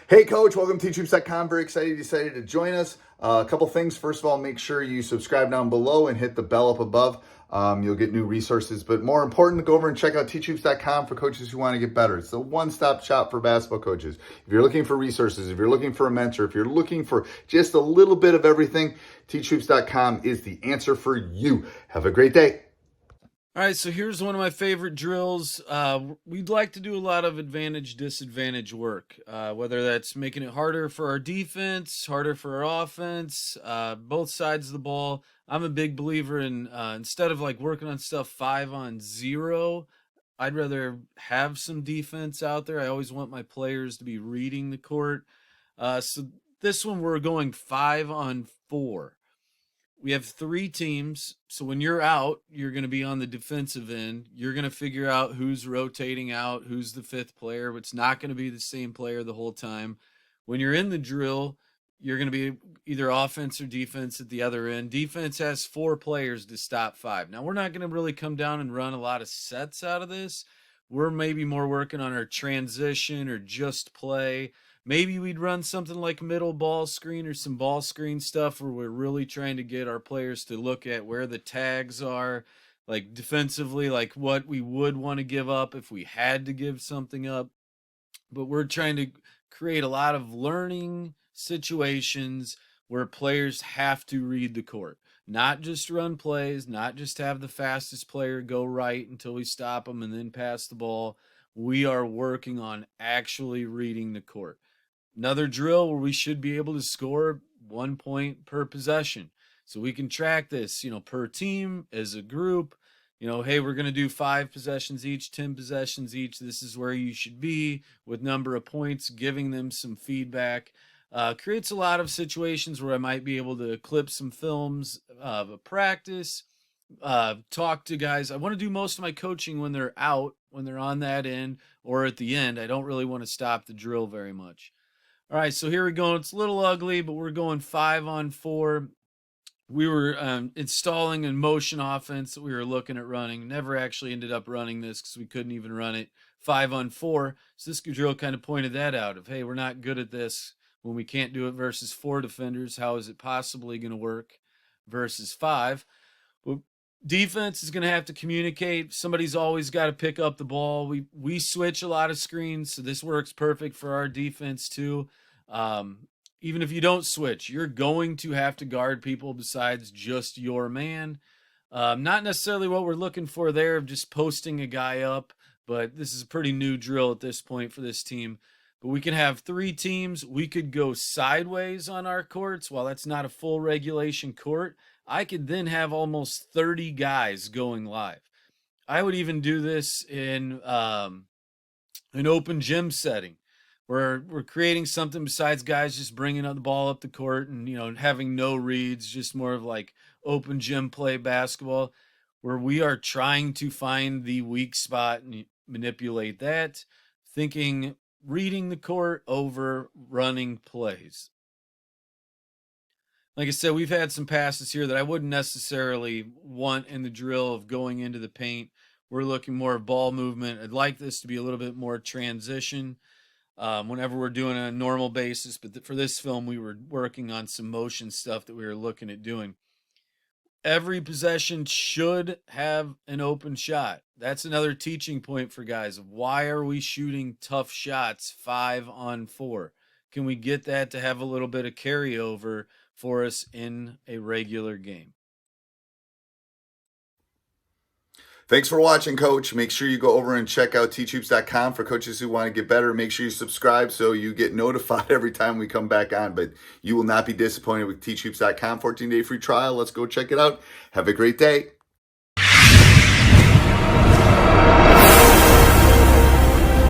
Hey, Coach, welcome to teachhoops.com. Very excited you decided to join us. A couple things. First of all, make sure you subscribe down below and hit the bell up above. You'll get new resources, but more important, go over and check out teachhoops.com for coaches who want to get better. It's the one-stop shop for basketball coaches. If you're looking for resources, if you're looking for a mentor, if you're looking for just a little bit of everything, teachhoops.com is the answer for you. Have a great day. All right, so here's one of my favorite drills. We'd like to do a lot of advantage-disadvantage work, whether that's making it harder for our defense, harder for our offense, both sides of the ball. I'm a big believer in instead of like working on stuff 5-on-0, I'd rather have some defense out there. I always want my players to be reading the court. So this one we're going 5-on-4. We have 3 teams, so when you're out, you're going to be on the defensive end. You're going to figure out who's rotating out, who's the 5th player. It's not going to be the same player the whole time. When you're in the drill, you're going to be either offense or defense at the other end. Defense has 4 players to stop 5. Now, we're not going to really come down and run a lot of sets out of this. We're maybe more working on our transition or just play. Maybe we'd run something like middle ball screen or some ball screen stuff where we're really trying to get our players to look at where the tags are, like defensively, like what we would want to give up if we had to give something up. But we're trying to create a lot of learning situations where players have to read the court, not just run plays, not just have the fastest player go right until we stop them and then pass the ball. We are working on actually reading the court. Another drill where we should be able to score 1 point per possession. So we can track this, per team, as a group. Hey, we're going to do 5 possessions each, 10 possessions each. This is where you should be with number of points, giving them some feedback. Creates a lot of situations where I might be able to clip some films of a practice, talk to guys. I want to do most of my coaching when they're out, when they're on that end, or at the end. I don't really want to stop the drill very much. All right, so here we go. It's a little ugly, but we're going 5-on-4. We were installing a motion offense that we were looking at running. Never actually ended up running this because we couldn't even run it 5-on-4. So this drill kind of pointed that out of, hey, we're not good at this when we can't do it versus 4 defenders. How is it possibly going to work versus 5? Well, defense is going to have to communicate. Somebody's always got to pick up the ball. We switch a lot of screens, so this works perfect for our defense too. Even if you don't switch, you're going to have to guard people besides just your man. Not necessarily what we're looking for there of just posting a guy up, but this is a pretty new drill at this point for this team. But we can have 3 teams. We could go sideways on our courts. While that's not a full regulation court, I could then have almost 30 guys going live. I would even do this in an open gym setting where we're creating something besides guys just bringing the ball up the court and, having no reads, just more of like open gym play basketball where we are trying to find the weak spot and manipulate that, reading the court over running plays. Like I said, we've had some passes here that I wouldn't necessarily want in the drill of going into the paint. We're looking more at ball movement. I'd like this to be a little bit more transition whenever we're doing it on a normal basis. But for this film, we were working on some motion stuff that we were looking at doing. Every possession should have an open shot. That's another teaching point for guys. Why are we shooting tough shots 5-on-4? Can we get that to have a little bit of carryover for us in a regular game? Thanks for watching, Coach. Make sure you go over and check out teachhoops.com for coaches who want to get better. Make sure you subscribe so you get notified every time we come back on. But you will not be disappointed with teachhoops.com. 14-day free trial. Let's go check it out. Have a great day.